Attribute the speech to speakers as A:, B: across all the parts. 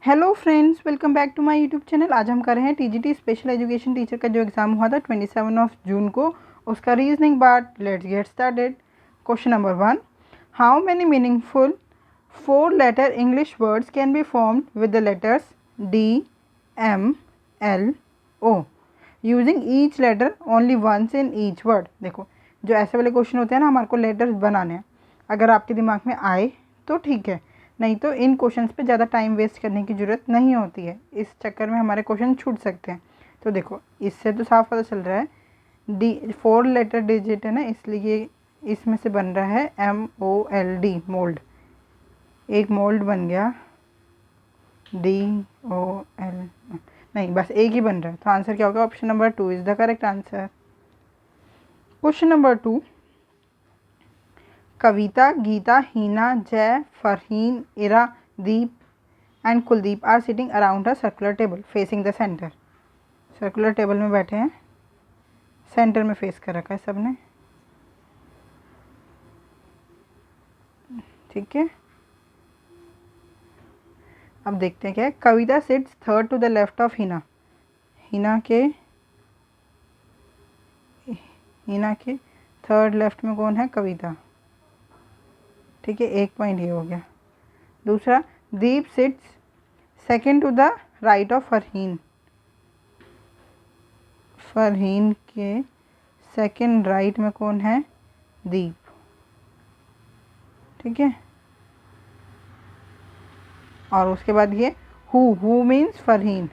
A: Hello friends, welcome back to my YouTube channel. आज हम कर रहे हैं टीजीटी स्पेशल एजुकेशन टीचर का जो एग्ज़ाम हुआ था 27 जून को, उसका reasoning part. Let's get started. Question number 1, how many meaningful 4 letter English words can be formed with the letters DMLO using each letter only once in each word. देखो, जो ऐसे वाले क्वेश्चन होते हैं ना, हमारे को लेटर्स बनाने हैं। अगर आपके दिमाग में आए तो ठीक है, नहीं तो इन क्वेश्चंस पे ज़्यादा टाइम वेस्ट करने की ज़रूरत नहीं होती है। इस चक्कर में हमारे क्वेश्चन छूट सकते हैं। तो देखो, इससे तो साफ पता चल रहा है डी 4 लेटर डिजिट है ना, इसलिए इसमें से बन रहा है MOLD, मोल्ड। एक मोल्ड बन गया, DOL नहीं, बस एक ही बन रहा है। तो आंसर क्या होगा? Option number 2 is the correct answer. Question number 2, Kavita, Geeta, Heena, Jai, Farheen, Ira, Deep and Kuldeep are sitting around a circular table facing the centre. Circular table में बैठे हैं, सेंटर में फेस कर रखा है सबने, ठीक है। अब देखते हैं क्या है। Kavita sits third to the left of Heena. Heena के थर्ड लेफ्ट में कौन है? कविता, ठीक है। एक पॉइंट ये हो गया। दूसरा, Deep sits second to the right of Farheen. Farheen के सेकेंड राइट में कौन है? दीप, ठीक है। और उसके बाद ये हु मीन्स फरहीन।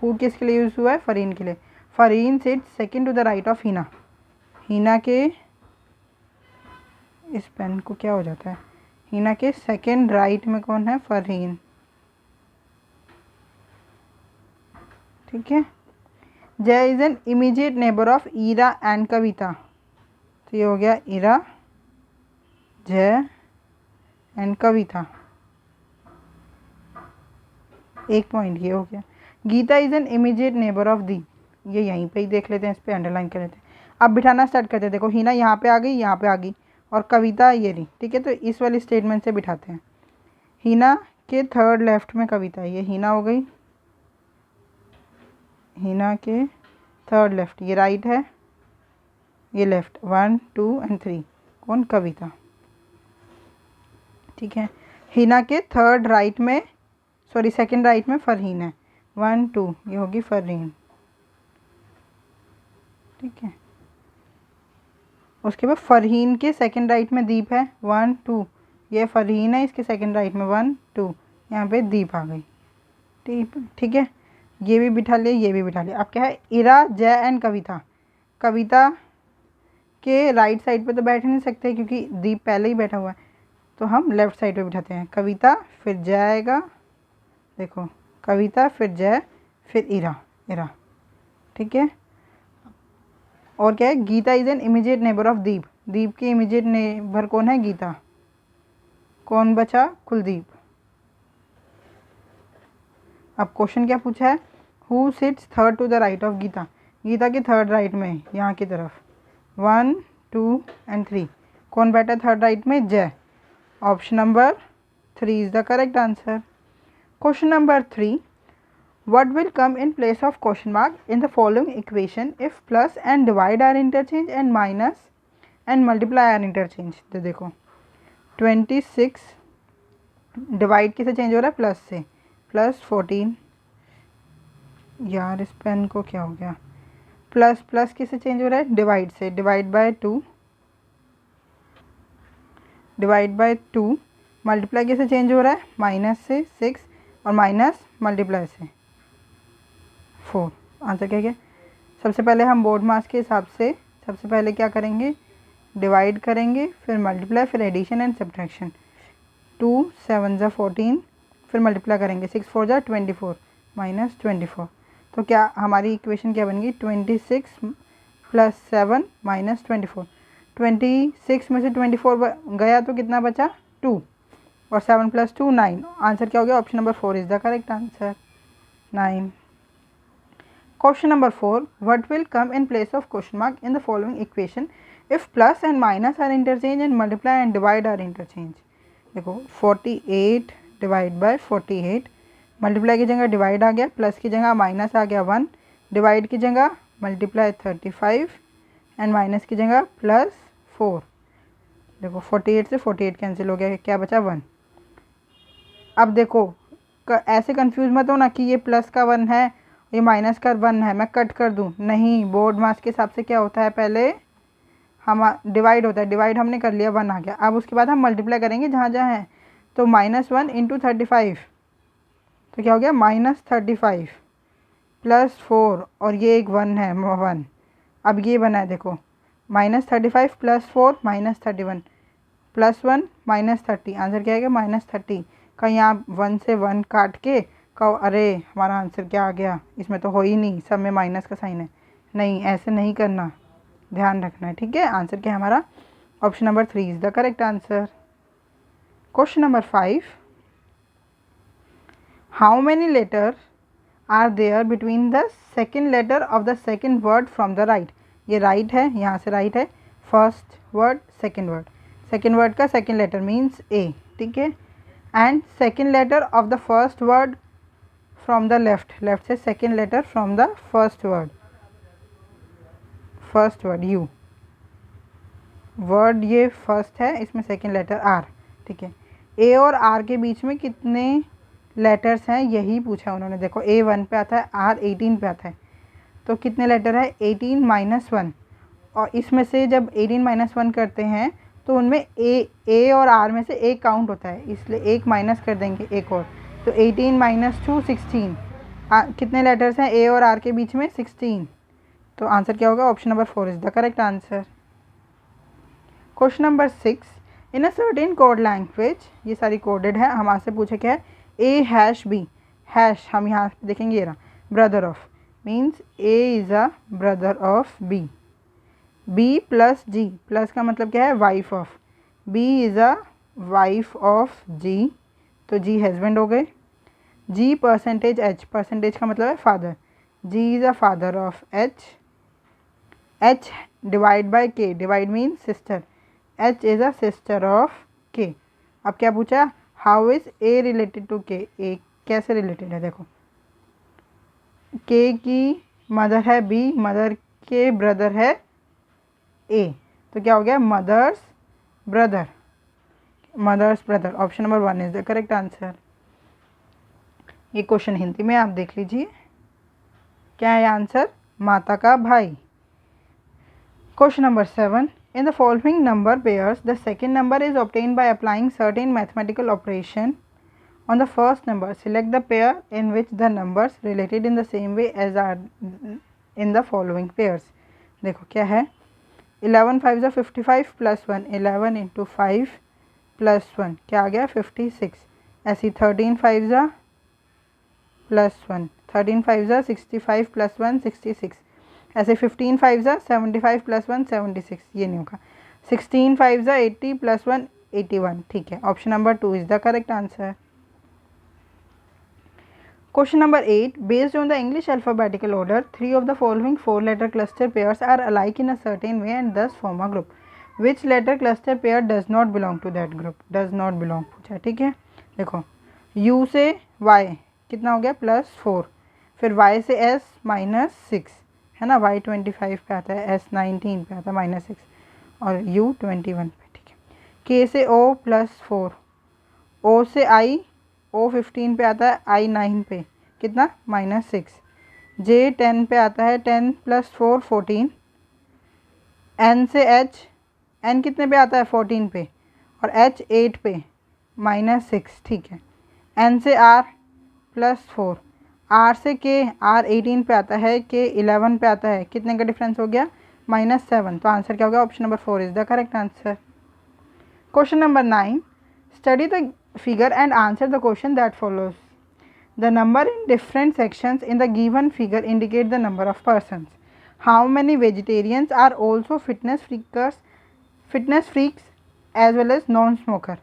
A: हु किसके लिए यूज़ हुआ है? फरहीन के लिए। Farheen sits second to the right of Heena. Heena के, इस पेन को क्या हो जाता है? हीना के सेकेंड राइट में कौन है? फरहीन, ठीक है। Jai is an immediate neighbour of Ira and Kavita. तो ये हो गया ईरा, जय एंड कविता, एक पॉइंट ये हो गया। Geeta is an immediate neighbour of the. ये यहीं पे ही देख लेते हैं, इस पर अंडरलाइन कर लेते हैं। अब बिठाना स्टार्ट करते हैं। देखो, हीना यहाँ पे आ गई, यहाँ पे आ गई, और कविता ये रही, ठीक है। तो इस वाली स्टेटमेंट से बिठाते हैं। हीना के थर्ड लेफ्ट में कविता, ये हीना हो गई। हीना के थर्ड लेफ्ट, ये राइट है, ये लेफ्ट। 1 2 एंड 3 कौन? कविता, ठीक है। हीना के थर्ड राइट में, सॉरी सेकंड राइट में फरहीन है। 1 2, ये होगी फरहीन, ठीक है। उसके बाद फरहीन के सेकंड राइट में दीप है। 1 2, ये फरहीन है, इसके सेकंड राइट में 1 2, यहाँ पे दीप आ गई, ठीक है। ये भी बिठा लिया, ये भी बिठा लिया। अब क्या है? इरा, जय एंड कविता। कविता के राइट साइड पे तो बैठ नहीं सकते क्योंकि दीप पहले ही बैठा हुआ है, तो हम लेफ्ट साइड पे बिठाते हैं। कविता, फिर जय आएगा, देखो, कविता फिर जय फिर इरा, ठीक है। और क्या है? Geeta is an immediate neighbour of Deep. Deep के इमीडिएट नेबर कौन है? गीता। कौन बचा? कुलदीप। अब क्वेश्चन क्या पूछा है? Who sits third to the right of Geeta. Geeta के थर्ड राइट में, यहाँ की तरफ 1 2 एंड 3 कौन बैठा थर्ड राइट में? जय। Option number 3 is the correct answer. Question number 3, what will come in place of question mark in the following equation if plus and divide are interchange and minus and multiply are interchange। तो देखो, 26 divide किसे change हो रहा है? Plus से। Plus 14, यार इस pen को क्या हो गया? प्लस प्लस किसे चेंज हो रहा है? डिवाइड से। Divide by 2, divide by 2। Multiply किसे चेंज हो रहा है? माइनस से 6, और माइनस मल्टीप्लाई से 4। आंसर क्या? सबसे पहले हम बोर्ड मास के हिसाब से सबसे पहले क्या करेंगे? डिवाइड करेंगे, फिर मल्टीप्लाई, फिर एडिशन एंड सब्ट्रैक्शन। 2 7 ज़ा 14, फिर मल्टीप्लाई करेंगे, 6 4 ज़ा 24 माइनस 24। तो क्या हमारी इक्वेशन क्या बन गई? 26 प्लस 7 माइनस 24। 26 में से 24 गया तो कितना बचा? 2, और 7 प्लस 2 9। आंसर क्या हो गया? Option number 4 is the correct answer, 9। Question number 4, what will come in place of question mark in the following equation if plus and minus are interchange and multiply and divide are interchange। देखो, 48 divide by 48 multiply की जगह divide आ गया, plus की जगह minus आ गया 1, divide की जगह multiply 35 and minus की जगह +4। देखो 48 से 48 कैंसिल हो गया, क्या बचा 1। अब देखो ऐसे कंफ्यूज मत हो ना कि ये प्लस का 1 है ये माइनस का 1 है, मैं कट कर दूं, नहीं। बोर्ड मास के हिसाब से क्या होता है, पहले हम डिवाइड होता है, डिवाइड हमने कर लिया 1 आ गया। अब उसके बाद हम मल्टीप्लाई करेंगे जहाँ जहाँ है, तो -1 × 35 तो क्या हो गया -35 +4 और ये एक 1 है 1। अब ये बना है देखो -35 +4 -31 +1 -30, आंसर क्या आएगा -30। कहीं आप 1 से 1 काट के कहो अरे हमारा आंसर क्या आ गया, इसमें तो हो ही नहीं, सब में माइनस का साइन है। नहीं, ऐसे नहीं करना, ध्यान रखना है, ठीक है। आंसर क्या है हमारा, option number 3 is the correct answer. Question number 5, how many letter are there between the second letter of the second word from the right. ये राइट है, यहाँ से राइट है, फर्स्ट वर्ड सेकेंड वर्ड का second letter means A, ठीक है। And second letter of the first word from the left से second letter from the first word U. Word ये फर्स्ट है, इसमें सेकेंड लेटर आर, ठीक है। ए और आर के बीच में कितने लेटर्स हैं यही पूछा उन्होंने। देखो ए 1 पे आता है, आर 18 पे आता है, तो कितने लेटर है 18 - 1, और इसमें से जब 18 - 1 करते हैं तो उनमें ए और आर में से एक काउंट होता है, इसलिए एक माइनस कर देंगे एक और, तो 18 - 2 16। कितने लेटर्स हैं ए और आर के बीच में 16, तो आंसर क्या होगा, option number 4 is the correct answer. Question number 6, in a certain code language, ये सारी कोडेड है, हम आपसे पूछे क्या है A#B हैश, हम यहाँ पे देखेंगे ये रहा brother of, means A is a brother of B। B + G, plus का मतलब क्या है wife of, B is a wife of G, तो G हस्बैंड हो गए। G %H, परसेंटेज का मतलब है father, G is a father of H। H divide by K, divide means sister, H is a sister of K। अब क्या पूछा, how is A related to K, A कैसे related है, देखो K की मदर है B, मदर के brother है A, तो क्या हो गया mother's brother, option number 1 is the correct answer. ये क्वेश्चन हिंदी में आप देख लीजिए, क्या है आंसर, माता का भाई। Question number 7, in the following number pairs the second number is obtained by applying certain mathematical operation on the first number. Select the pair in which the numbers related in the same way as are in the following pairs. देखो क्या है, 11 5 = 55 + 1, 11 × 5 + 1 क्या आ गया 56। ऐसी 13 5 + 1, 13 5 = 65 + 1 66। ऐसे 15 5 = 75 + 1 76, ये नहीं होगा। 16 5 = 80 + 1 81, ठीक है। Option number 2 is the correct answer. Question number 8, based on the English alphabetical order 3 of the following 4-letter cluster pairs are alike in a certain way and thus form a group. Which letter cluster pair does not belong to that group? does not belong पूछा, ठीक है। देखो U से Y कितना हो गया +4, फिर Y से S -6 है ना, Y 25 पे आता है, S 19 पे आता है -6 और U 21 पे, ठीक है। K से O +4, O से I, O 15 पे आता है, I 9 पे कितना -6, J 10 पे आता है, 10 + 4 14, N से H, N कितने पे आता है 14 पे, और H 8 पे -6, ठीक है। N से R +4, R से K, R 18 पे आता है, K 11 पे आता है, कितने का डिफरेंस हो गया -7, तो आंसर क्या होगा, option number 4 is the correct answer. Question number 9, study the figure and answer the question that follows. The number in different sections in the given figure indicate the number of persons. How many vegetarians are also fitness freaks as well as non-smoker?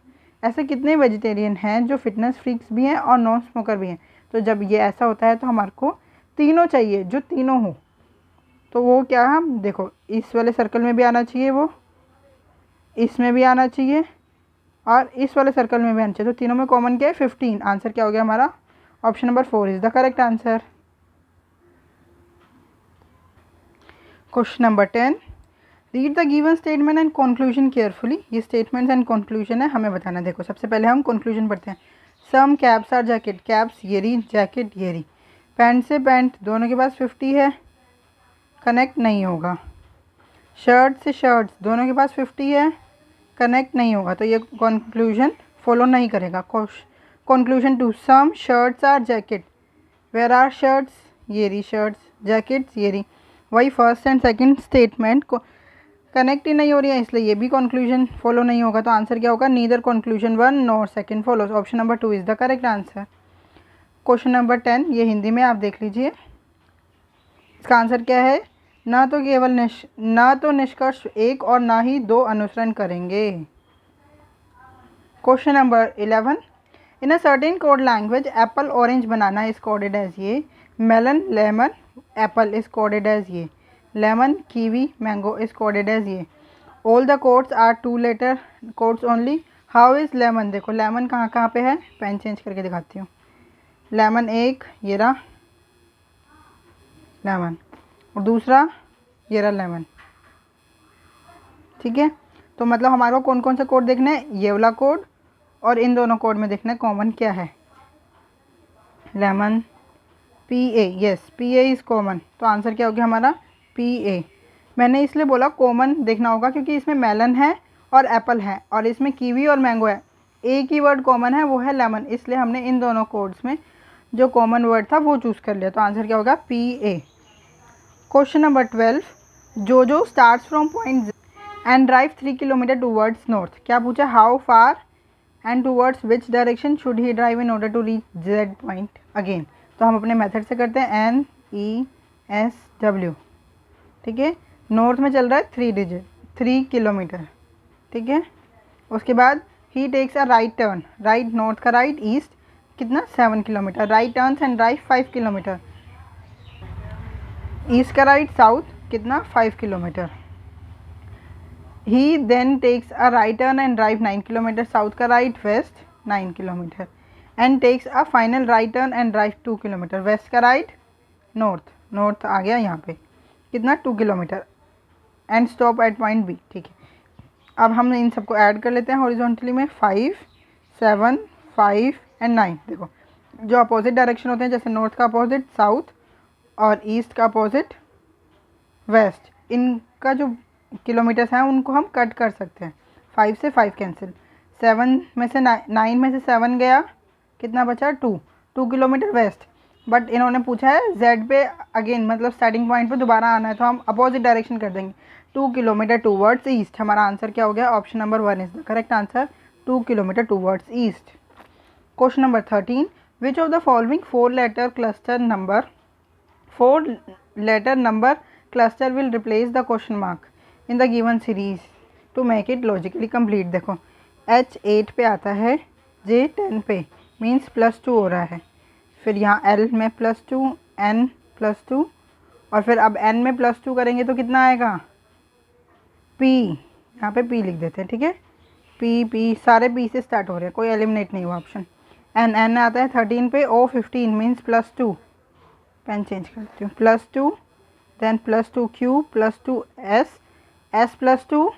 A: ऐसे कितने vegetarian हैं जो fitness freaks भी हैं और non smoker भी हैं। तो जब ये ऐसा होता है तो हमारे को तीनों चाहिए, जो तीनों हो, तो वो क्या, हम देखो इस वाले सर्कल में भी आना चाहिए, वो इसमें भी आना चाहिए और इस वाले सर्कल में भी आना चाहिए, तो तीनों में कॉमन क्या है 15, आंसर क्या हो गया हमारा, option number 4 is the correct answer. Question number 10, read the given statement and conclusion carefully. ये स्टेटमेंट्स एंड कंक्लूजन है, हमें बताना। देखो सबसे पहले हम कंक्लूजन पढ़ते हैं। सम कैप्स आर जैकेट, कैप्स ये रही, जैकेट ये रही। पैंट से पैंट दोनों के पास 50 है, कनेक्ट नहीं होगा। शर्ट से शर्ट्स दोनों के पास 50 है, कनेक्ट नहीं होगा, तो ये कंक्लूजन फॉलो नहीं करेगा। Conclusion 2, some shirts are jacket, where are shirts, ये रही शर्ट्स, जैकेट्स ये रही। वही फर्स्ट एंड सेकंड स्टेटमेंट को कनेक्ट ही नहीं हो रही है, इसलिए ये भी कंक्लूजन फॉलो नहीं होगा। तो आंसर क्या होगा, neither conclusion 1 nor second follows. Option number 2 is the correct answer. Question number 10, ये हिंदी में आप देख लीजिए। इसका आंसर क्या है, ना तो केवल ना तो निष्कर्ष एक और ना ही दो अनुसरण करेंगे। Question number 11, in a certain code language apple orange banana is coded as ये, melon lemon apple is coded as ये, lemon kiwi mango is coded as ये। All the codes are 2 letter codes only, how is lemon. देखो lemon कहाँ कहाँ पे है, pen change करके दिखाती हूँ। लेमन एक ये रहा लेमन, और दूसरा ये रहा लेमन, ठीक है। तो मतलब हमारे को कौन कौन सा कोड देखना है, ये वाला कोड और इन दोनों कोड में देखना है कॉमन क्या है। Lemon P A, yes P A is common, तो आंसर क्या हो गया हमारा पी ए। मैंने इसलिए बोला कॉमन देखना होगा क्योंकि इसमें मेलन है और एप्पल है और इसमें कीवी और मैंगो है, एक ही वर्ड कॉमन है वो है लेमन, इसलिए हमने इन दोनों कोड्स में जो कॉमन वर्ड था वो चूज़ कर लिया। तो आंसर क्या होगा P A. Question number 12, Jojo starts from point and drive 3 kilometre towards north. क्या पूछा, how far and towards which direction should he drive in order to reach Z point again. तो हम अपने मेथड से करते हैं, NESW, ठीक है। नॉर्थ में चल रहा है 3 किलोमीटर, ठीक है। उसके बाद he takes a right turn, right north का राइट, ईस्ट कितना 7 kilometre, right turns and drive 5 kilometre, east का राइट साउथ कितना 5 kilometre. He then takes a right turn and drive 9 kilometre, south का right west 9 kilometre, and takes a final right turn and drive 2 kilometre, west का right north, north आ गया यहाँ पे कितना 2 kilometre, and stop at point B, ठीक है। अब हम इन सबको ऐड कर लेते हैं हॉरिजॉन्टली में, 5 7 5 एंड 9। देखो जो अपोजिट डायरेक्शन होते हैं, जैसे नॉर्थ का अपोजिट साउथ और ईस्ट का अपोजिट वेस्ट, इनका जो किलोमीटर्स हैं उनको हम कट कर सकते हैं। 5 से 5 कैंसिल, 7 में से 9 में से 7 गया, कितना बचा 2 किलोमीटर वेस्ट। बट इन्होंने पूछा है जेड पे अगेन, मतलब स्टार्टिंग पॉइंट पे दोबारा आना है, तो हम अपोजिट डायरेक्शन कर देंगे, 2 किलोमीटर टूवर्ड्स ईस्ट। हमारा आंसर क्या हो गया, option number 1 is the correct answer, 2 kilometre towards east. Question number 13, which of the following 4 letter cluster will replace the question mark in the given series to make it logically complete। देखो H 8 पे आता है, J 10 पे, means +2 हो रहा है, फिर यहाँ L में +2, N +2, और फिर अब N में +2 करेंगे तो कितना आएगा P, यहाँ पे P लिख देते हैं, ठीक है। P सारे P से स्टार्ट हो रहे हैं, कोई एलिमिनेट नहीं हुआ ऑप्शन। N आता है 13 पे, O 15 मीन्स +2, पेन चेंज करती हूँ, +2 then +2 Q +2 S +2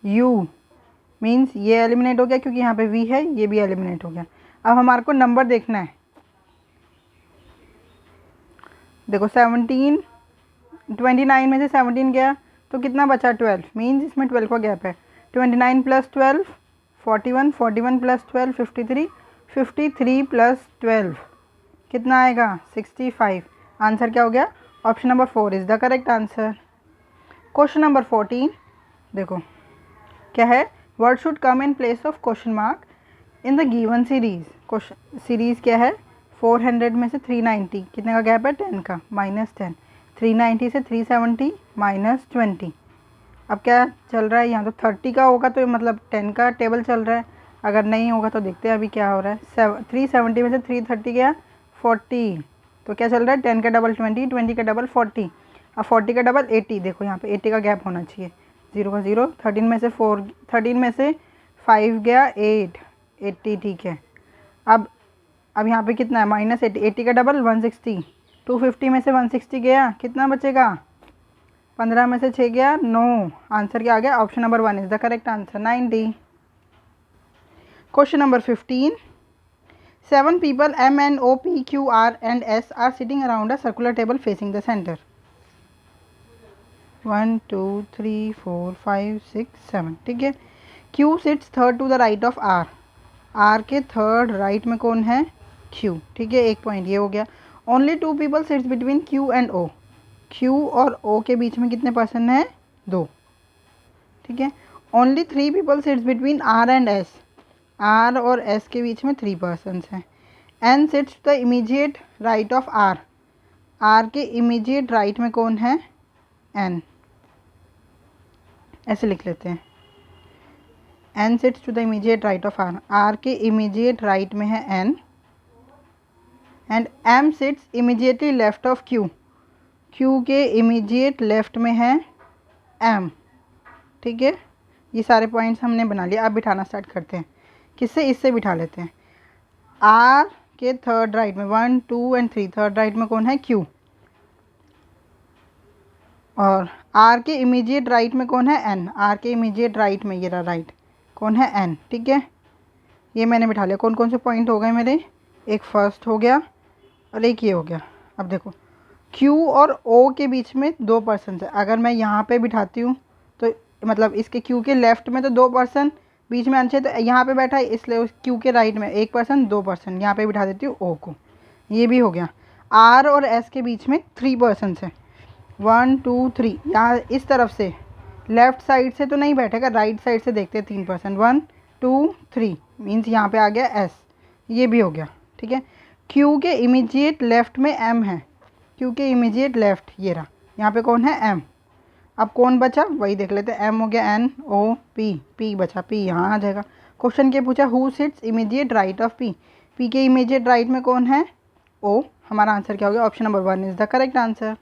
A: U, means ये एलिमिनेट हो गया क्योंकि यहाँ पे V है, ये भी एलिमिनेट हो गया। अब हमारे को नंबर देखना है, देखो 29 में से 17 गया तो कितना बचा 12, मीन्स इसमें 12 का गैप है। 29 + 12 41, 41 + 12 53, 53 + 12 कितना आएगा 65। आंसर क्या हो गया, option number 4 is the correct answer. Question number 14, देखो क्या है, word should come in place of question mark in the given series. Question series क्या है, 400 में से 390 कितने का गैप है, 10 का, -10, 390 से 370 -20। अब क्या चल रहा है, यहाँ तो 30 का होगा तो मतलब 10 का टेबल चल रहा है, अगर नहीं होगा तो देखते हैं अभी क्या हो रहा है। 370 में से 330 गया 40, तो क्या चल रहा है, 10 का डबल 20, 20 का डबल 40, अब 40 का डबल 80। देखो यहाँ पे 80 का गैप होना चाहिए, 0 का 0, 13 में से 5 गया 8, 80, ठीक है। अब अब यहाँ पे कितना है -80, 80 का डबल 160, 250 में से 160 गया, कितना बचेगा 15 में से 6 गया 9। आंसर क्या आ गया? Option number 1 is the correct answer, 90। Question number 15, 7 people M, N, O, P, Q, R and S are sitting around a circular table facing the center. 1 2 3 4 5 6 7, ठीक है। Q sits third to the right of R, R के third right में कौन है? Q, ठीक है, एक point ये हो गया। Only 2 people sits between Q and O, Q और O के बीच में कितने पर्सन हैं? 2, ठीक है। Only 3 people sits between R and S, R और S के बीच में 3 पर्सन हैं। N sits to the immediate right of R, R के इमीडिएट राइट में कौन है? N, ऐसे लिख लेते हैं। N sits to the immediate right of R, R के इमीडिएट राइट में है N, and M sits immediately left of Q, Q के इमीडिएट लेफ्ट में है M, ठीक है। ये सारे पॉइंट्स हमने बना लिया। अब बिठाना स्टार्ट करते हैं। किससे? इससे बिठा लेते हैं। R के थर्ड राइट में 1 2 एंड 3, थर्ड राइट में कौन है? Q, और R के इमीडिएट राइट में कौन है? N, R के इमीडिएट राइट में, ये रहा राइट, कौन है? N, ठीक है। ये मैंने बिठा लिया। कौन कौन से पॉइंट हो गए मेरे? एक फर्स्ट हो गया और एक ये हो गया। अब देखो Q और O के बीच में 2 पर्सन है। अगर मैं यहाँ पे बिठाती हूँ तो मतलब इसके Q के लेफ्ट में तो 2 पर्सन, बीच में अंश है तो यहाँ पे बैठा है, इसलिए उस Q के राइट में 1 पर्सन, 2 पर्सन, यहाँ पे बिठा देती हूँ O को। ये भी हो गया। R और S के बीच में 3 पर्सन है, 1 2 3। यहाँ इस तरफ से लेफ़्ट साइड से तो नहीं बैठेगा, राइट साइड से देखते हैं 3 पर्सन, 1 2 3 मीन्स यहाँ पे आ गया S, ये भी हो गया, ठीक है। Q के इमीडिएट लेफ़्ट में M है, Q के इमीडिएट लेफ़्ट ये रहा, यहाँ पे कौन है? M। अब कौन बचा? वही देख लेते हैं। M हो गया, N O P, P बचा, P यहाँ आ जाएगा। क्वेश्चन क्या पूछा? Who sits immediate right of P, P के इमीडिएट राइट में कौन है? O। हमारा आंसर क्या हो गया? Option number 1 is the correct answer.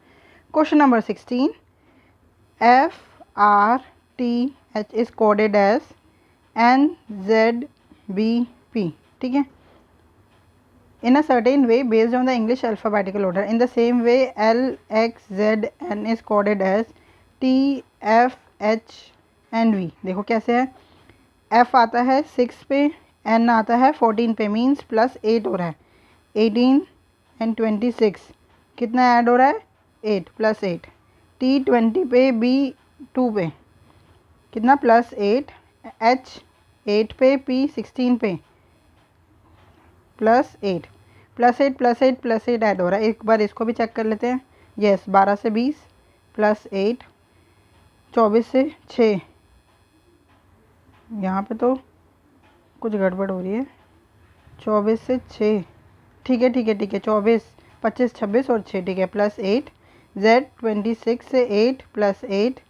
A: Question number 16, F R T H is coded as N Z B P, ठीक है। In a certain way based on the English alphabetical order. In the same way L X Z N is coded as T F H and V। देखो कैसे है, F आता है 6 पे, N आता है 14 पे, मीन्स +8 हो रहा है। 18 एंड 26 कितना ऐड हो रहा है? 8 +8। T 20 पे, B 2 पे, कितना? +8। H 8 पे, P 16 पे, +8 +8 +8 +8 ऐड हो रहा है। एक बार इसको भी चेक कर लेते हैं। यस, 12 से 20 +8, 24 से 6, यहाँ पे तो कुछ गड़बड़ हो रही है। 24 से 6, ठीक है ठीक है ठीक है, 24 25 26 और 6, ठीक है, +8। Z 26 से 8 +8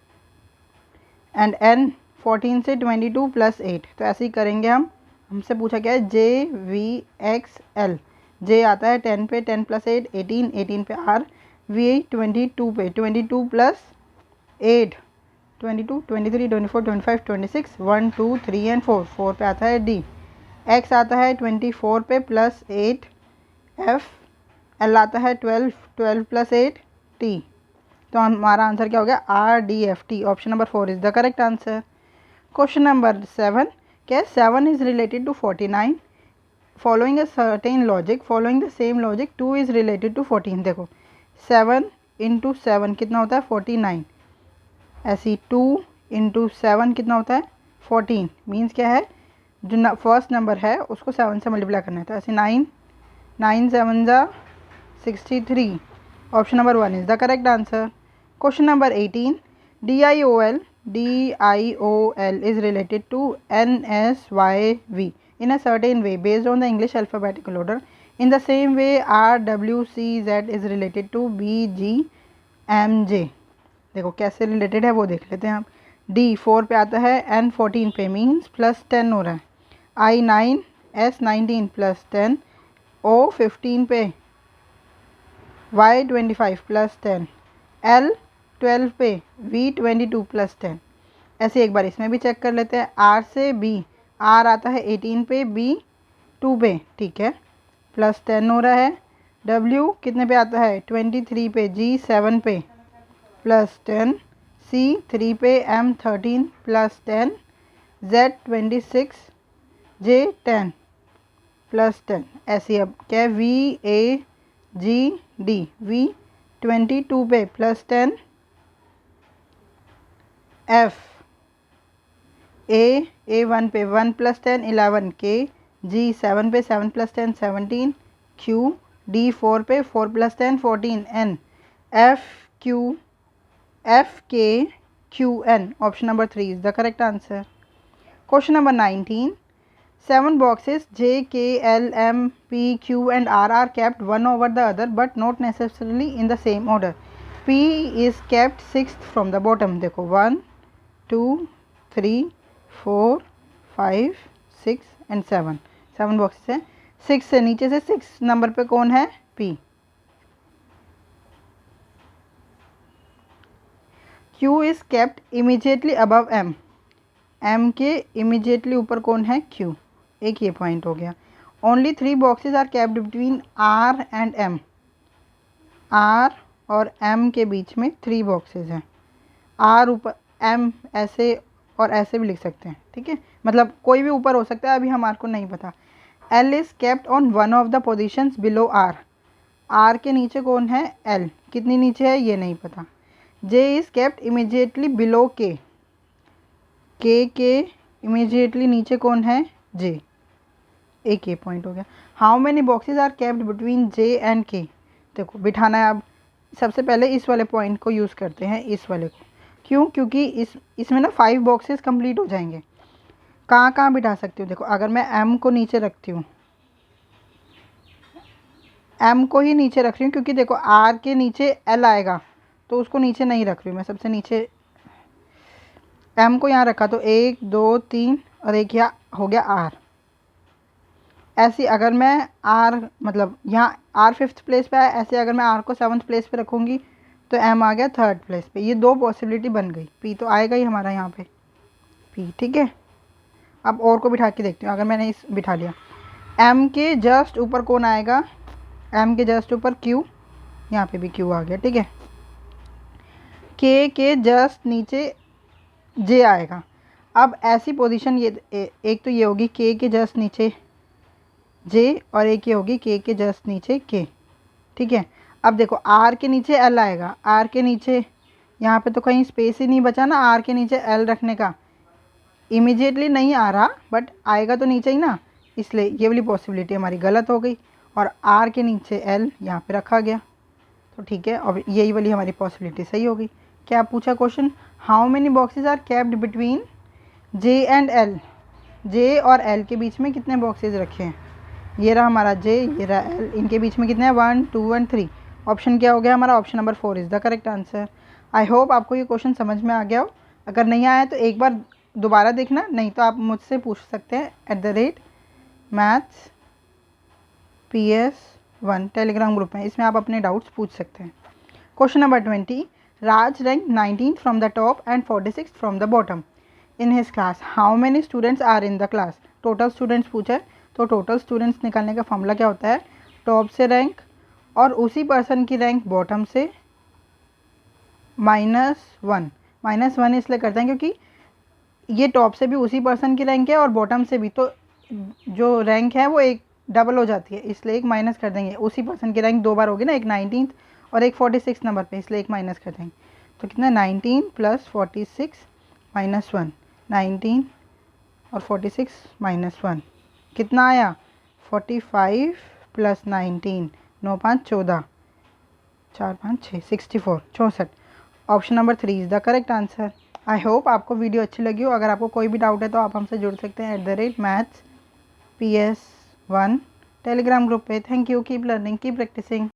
A: एंड N 14 से 22 +8। तो ऐसे ही करेंगे हम। हमसे पूछा क्या है? JVXL। J आता है 10 पे, 10 + 8 18, 18 पे R। V 22 पे, 22 + 8 22, 23, 24, 25, 26, 1 2 3 एंड 4, 4 पे आता है D। X आता है 24 पे +8 F। L आता है 12, 12 + 8 T। तो हमारा आंसर क्या हो गया? RDFT। Option number 4 is the correct answer. Question number 7, क्या? 7 is related to 49 following a certain logic, following the same logic 2 is related to 14। देखो 7 × 7 कितना होता है? 49। ऐसी 2 × 7 कितना होता है? 14। मीन्स क्या है? जो फर्स्ट नंबर है उसको 7 से मल्टीप्लाई करना है। तो ऐसे 9 9 7 ज़ा 63। Option number 1 is the correct answer. Question number 18, DIOL is related to NSYV in a certain way based on the English alphabetical order. In the same way RWCZ is related to BGMJ। देखो कैसे related है वो देख लेते हैं हम। D 4 पे आता है, N 14 पे, मीन्स +10 हो रहा है। I 9, S 19 +10, O 15 पे, Y 25 +10, L 12 पे, V 22 +10। ऐसे एक बार इसमें भी चेक कर लेते हैं। R से B, R आता है 18 पे, B 2 पे, ठीक है, प्लस 10 हो रहा है। W कितने पे आता है 23 पे, G 7 पे प्लस 10, C 3 पे, M 13 plus 10, Z 26, J 10 plus 10। ऐसे अब क्या है V A G D, V 22 पे प्लस 10, F A 1 पे 1 प्लस 10 11, K G 7 पे 7 प्लस 10 17, Q D 4 पे 4 plus 10 14, N F K Q N। Option number 3 is the correct answer. Question number 19, 7 boxes J, K, L, M, P, Q and R are kept one over the other but not necessarily in the same order. P is kept 6th from the bottom। देखो 1 2 3 4 5 6 and 7 boxes हैं। 6 से नीचे से 6 number पे कौन है P। Q is kept immediately above M। M के immediately ऊपर कौन है Q। एक ये पॉइंट हो गया। Only 3 boxes are kept between R and M। R और M के बीच में 3 बॉक्सेस हैं। R ऊपर, M ऐसे और ऐसे भी लिख सकते हैं, ठीक है, मतलब कोई भी ऊपर हो सकता है, अभी हमारे को नहीं पता। L is kept on one of the positions below R। R के नीचे कौन है L, कितनी नीचे है ये नहीं पता। J is kept immediately below K। K के इमीडिएटली नीचे कौन है J। एक ये पॉइंट हो गया। How many boxes are kept between J and K। देखो बिठाना है। अब सबसे पहले इस वाले पॉइंट को यूज़ करते हैं, इस वाले को। क्यों, क्योंकि इसमें ना 5 बॉक्सेस कंप्लीट हो जाएंगे। कहाँ कहाँ बिठा सकती हूँ, देखो अगर मैं M को नीचे रखती हूँ, M को ही नीचे रख रही हूँ, क्योंकि देखो R के नीचे L आएगा तो उसको नीचे नहीं रख रही हूँ मैं, सबसे नीचे M को यहाँ रखा तो 1 2 3 और एक यहाँ हो गया R। ऐसे अगर मैं R मतलब यहाँ R 5th प्लेस पे आया, ऐसे अगर मैं R को 7th प्लेस पे रखूँगी तो M आ गया 3rd प्लेस पे। ये 2 पॉसिबिलिटी बन गई। P तो आएगा ही हमारा यहाँ पे P, ठीक है। अब और को बिठा के देखती हूँ। अगर मैंने इस बिठा लिया, M के जस्ट ऊपर कौन आएगा, M के जस्ट ऊपर Q, यहाँ पे भी Q आ गया, ठीक है। K के जस्ट नीचे J आएगा। अब ऐसी पोजीशन ये एक तो ये होगी K के जस्ट नीचे J और एक ये होगी K के जस्ट नीचे K, ठीक है। अब देखो R के नीचे L आएगा। R के नीचे यहाँ पे तो कहीं स्पेस ही नहीं बचा ना R के नीचे L रखने का। इमीडिएटली नहीं आ रहा बट आएगा तो नीचे ही ना, इसलिए ये वाली पॉसिबिलिटी हमारी गलत हो गई और R के नीचे L यहाँ पे रखा गया, तो ठीक है। और यही वाली हमारी पॉसिबिलिटी सही होगी। क्या पूछा question, how many boxes are kept between J and L। J और L के बीच में कितने बॉक्सेस रखे हैं, ये रहा हमारा J, ये रहा L, इनके बीच में कितने हैं 1 2 एंड 3। ऑप्शन क्या हो गया हमारा, option number 4 is the correct answer. I hope आपको ये क्वेश्चन समझ में आ गया हो। अगर नहीं आया तो एक बार दोबारा देखना, नहीं तो आप मुझसे पूछ सकते हैं @mathsps1 टेलीग्राम ग्रुप में, इसमें आप अपने डाउट्स पूछ सकते हैं। Question number 20, Raj rank 19 from the top and 46 from the bottom in his class. How many students are in the class. Total students पूछा है, तो टोटल स्टूडेंट्स निकालने का फॉर्मूला क्या होता है, टॉप से रैंक और उसी पर्सन की रैंक बॉटम से -1। -1 इसलिए करते हैं क्योंकि ये टॉप से भी उसी पर्सन की रैंक है और बॉटम से भी, तो जो रैंक है वो एक डबल हो जाती है, इसलिए एक माइनस कर देंगे। उसी पर्सन की रैंक 2 बार होगी ना, एक 19th और एक 46 नंबर पे, इसलिए एक माइनस कर देंगे। तो कितना 19 + 46 - 1, 19 और 46 - 1 कितना आया 45 + 19, 9 5 14, 4 5 6 64 64। Option number 3 is the correct answer. I hope आपको वीडियो अच्छी लगी हो। अगर आपको कोई भी डाउट है तो आप हमसे जुड़ सकते हैं @mathsps1 टेलीग्राम ग्रुप पे। Thank you, keep learning, keep practising.